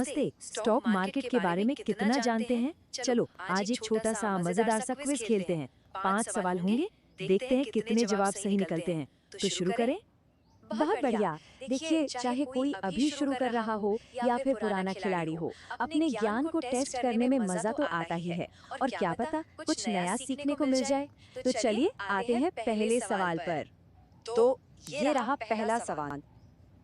नमस्ते। Stock market के बारे में कितना जानते हैं? चलो आज एक छोटा सा मजेदार सा क्विज खेलते हैं। 5 सवाल होंगे, देखते हैं कितने जवाब सही निकलते हैं। तो शुरू करें। बहुत बढ़िया। देखिए, चाहे कोई अभी शुरू कर रहा हो या फिर पुराना खिलाड़ी हो, अपने ज्ञान को टेस्ट करने में मजा तो आता ही है। और क्या पता कुछ नया सीखने को मिल जाए। तो चलिए आते हैं पहले सवाल पर। तो ये रहा पहला सवाल।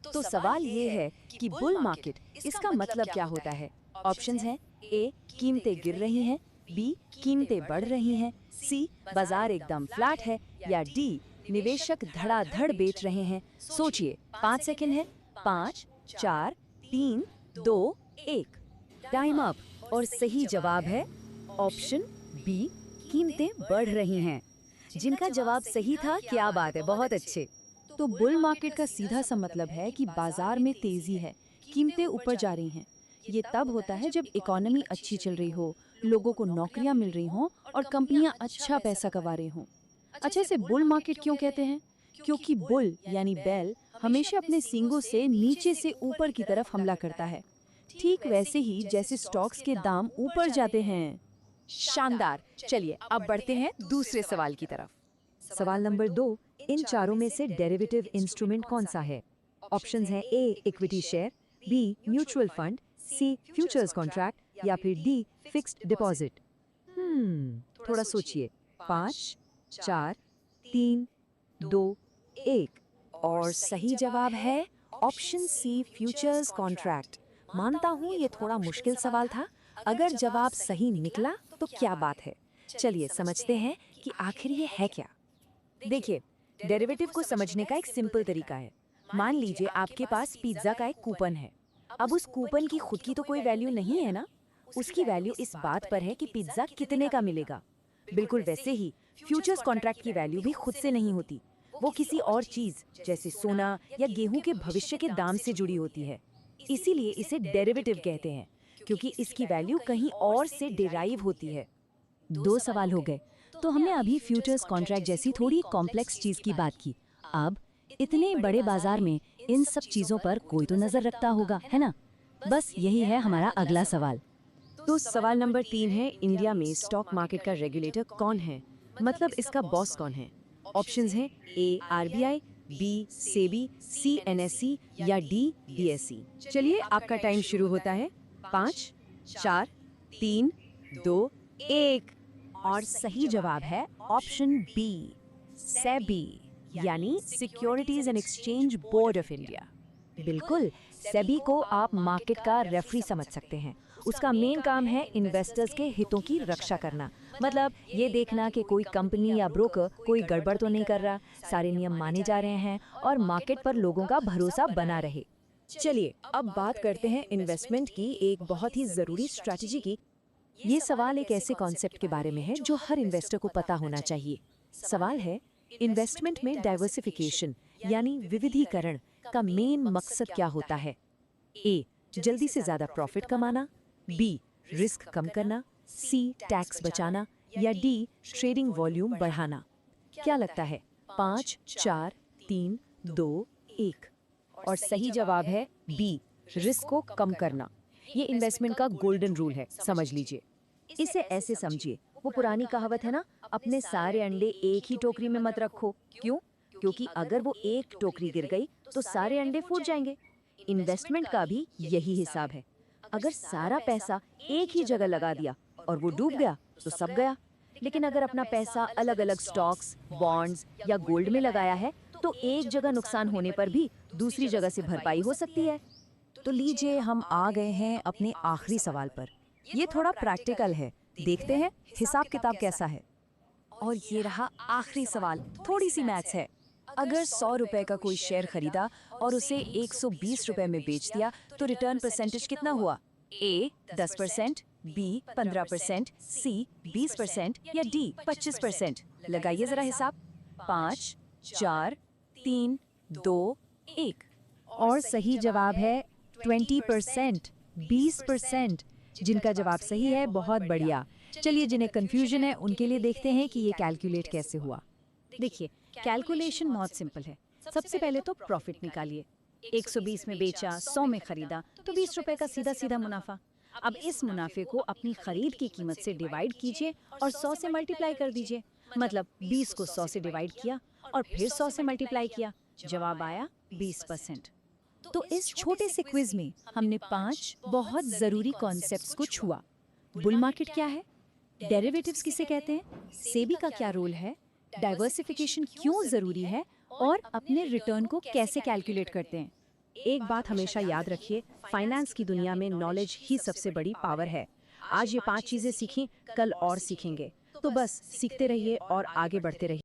तो सवाल ये है कि बुल मार्केट इसका मतलब क्या होता है? ऑप्शंस हैं ए कीमतें गिर रही हैं, बी कीमतें बढ़ रही हैं, सी बाजार एकदम फ्लैट है, या डी निवेशक धड़ाधड़ बेच रहे हैं। सोचिए, 5 सेकंड है। 5, 4, 3, 2, 1। Time up. और सही जवाब है ऑप्शन बी, कीमतें बढ़ रही हैं। जिनका जवाब सही था, क्या बात है, बहुत अच्छे। तो बुल मार्केट का सीधा सा मतलब है कि बाजार में तेजी है, कीमतें ऊपर जा रही हैं। ये तब होता है जब इकोनॉमी अच्छी चल रही हो, लोगों को नौकरियां मिल रही हों और कंपनियां अच्छा पैसा कमा रही हों। अच्छा, इसे बुल मार्केट क्यों कहते हैं? क्योंकि बुल यानी बैल हमेशा अपने सींगों से नीचे से ऊपर की तरफ हमला करता है, ठीक वैसे ही जैसे स्टॉक्स के दाम ऊपर जाते हैं। शानदार। चलिए अब बढ़ते हैं दूसरे सवाल की तरफ। सवाल नंबर 2, इन चारों में से डेरिवेटिव इंस्ट्रूमेंट कौन सा है? ऑप्शंस हैं A equity share, B mutual fund, C futures contract, या फिर डी फिक्स्ड डिपॉजिट। थोड़ा सोचिए। 5, 4, 3, 2, 1। और सही जवाब है ऑप्शन सी फ्यूचर्स कॉन्ट्रैक्ट। मानता हूँ ये थोड़ा मुश्किल सवाल था। अगर जवाब सही निकला तो क्या बात है। चलिए समझते हैं कि आखिर ये है क्या। देखिए, डेरिवेटिव को समझने का एक सिंपल तरीका है। मान लीजिए आपके पास पिज्जा का एक कूपन है। अब उस कूपन की खुद की तो कोई वैल्यू नहीं है ना, उसकी वैल्यू इस बात पर है कि पिज्जा कितने का मिलेगा। बिल्कुल वैसे ही फ्यूचर्स कॉन्ट्रैक्ट की वैल्यू भी खुद से नहीं होती, वो किसी और चीज जैसे सोना या गेहूं के भविष्य के दाम से जुड़ी होती है। इसीलिए इसे डेरिवेटिव कहते हैं, क्योंकि इसकी वैल्यू कहीं और से डिराइव होती है। 2 सवाल हो गए। तो हमने अभी फ्यूचर्स कॉन्ट्रैक्ट जैसी थोड़ी कॉम्प्लेक्स चीज की बात की। अब इतने बड़े बाजार में इन सब चीजों पर कोई तो नजर रखता होगा, है ना? बस यही है हमारा अगला सवाल। तो सवाल नंबर 3 है, इंडिया में स्टॉक मार्केट का रेगुलेटर कौन है? मतलब इसका बॉस कौन है? ऑप्शंस हैं ए आरबीआई, बी सेबी, सी एनएसई, या डी बीएसई। चलिए आपका टाइम शुरू होता है। 5, 4, 3, 2, 1। और सही जवाब है ऑप्शन बी, सेबी, यानी securities and exchange board of India. बिल्कुल, सेबी को आप मार्केट का रेफरी समझ सकते हैं। उसका मेन काम है इन्वेस्टर्स के हितों की रक्षा करना। मतलब ये देखना कि कोई कंपनी या ब्रोकर कोई गड़बड़ तो नहीं कर रहा, सारे नियम माने जा रहे हैं और मार्केट पर लोगों का भरोसा बना रहे। चलिए अब बात करते हैं इन्वेस्टमेंट की एक बहुत ही जरूरी स्ट्रैटेजी की। ये सवाल एक ऐसे कॉन्सेप्ट के बारे में है जो हर इन्वेस्टर को पता होना चाहिए। सवाल है, इन्वेस्टमेंट में डाइवर्सिफिकेशन यानी विविधीकरण का मेन मकसद क्या होता है? ए जल्दी से ज्यादा प्रॉफिट कमाना, बी रिस्क कम करना, सी टैक्स बचाना, या डी ट्रेडिंग वॉल्यूम बढ़ाना। क्या लगता है? 5, 4, 3, 2, 1। और सही जवाब है बी, रिस्क को कम करना। ये इन्वेस्टमेंट का गोल्डन रूल है, समझ लीजिए। इसे ऐसे समझिए, वो पुरानी कहावत है ना, अपने सारे अंडे एक ही टोकरी में मत रखो। क्यों? क्योंकि अगर वो एक टोकरी गिर गई तो सारे अंडे फूट जाएंगे। इन्वेस्टमेंट का भी यही हिसाब है। अगर सारा पैसा एक ही जगह लगा दिया और वो डूब गया तो सब गया। लेकिन अगर अपना पैसा अलग अलग स्टॉक्स, बॉन्ड्स या गोल्ड में लगाया है तो एक जगह नुकसान होने पर भी दूसरी जगह से भरपाई हो सकती है। तो लीजिए हम आ गए हैं अपने आखिरी सवाल पर। ये थोड़ा प्रैक्टिकल है, देखते हैं हिसाब किताब कैसा है। और ये रहा आखिरी सवाल, थोड़ी सी मैथ्स है। अगर 100 रुपए का कोई शेयर खरीदा और उसे 120 रुपए में बेच दिया तो रिटर्न परसेंटेज कितना हुआ? ए 10%, बी 15%, सी 20%, या डी 25%। लगाइए जरा हिसाब। 5, 4, 3, 2, 1। और सही जवाब है 20%, 20%। जिनका जवाब सही है, बहुत बढ़िया। चलिए जिन्हें कंफ्यूजन है उनके लिए देखते हैं कि ये कैलकुलेट कैसे हुआ। देखिए, कैलकुलेशन बहुत सिंपल है। सबसे पहले तो प्रॉफिट निकालिए। 120 में बेचा, 100 में खरीदा, तो 20 रुपए का सीधा सीधा मुनाफा। अब इस मुनाफे को अपनी खरीद की कीमत से डिवाइड कीजिए और 100 से मल्टीप्लाई कर दीजिए। मतलब 20 को 100 से डिवाइड किया और फिर 100 से मल्टीप्लाई किया, जवाब आया 20%। तो इस छोटे से क्विज में हमने 5 बहुत जरूरी कॉन्सेप्ट्स को छुआ। बुल मार्केट क्या है, डेरिवेटिव्स किसे कहते हैं, सेबी का क्या रोल है, डाइवर्सिफिकेशन क्यों जरूरी है और अपने रिटर्न को कैसे कैलकुलेट करते हैं। एक बात हमेशा याद रखिए, फाइनेंस की दुनिया में नॉलेज ही सबसे बड़ी पावर है। आज ये 5 चीजें सीखी, कल और सीखेंगे। तो बस सीखते रहिए और आगे बढ़ते रहिए।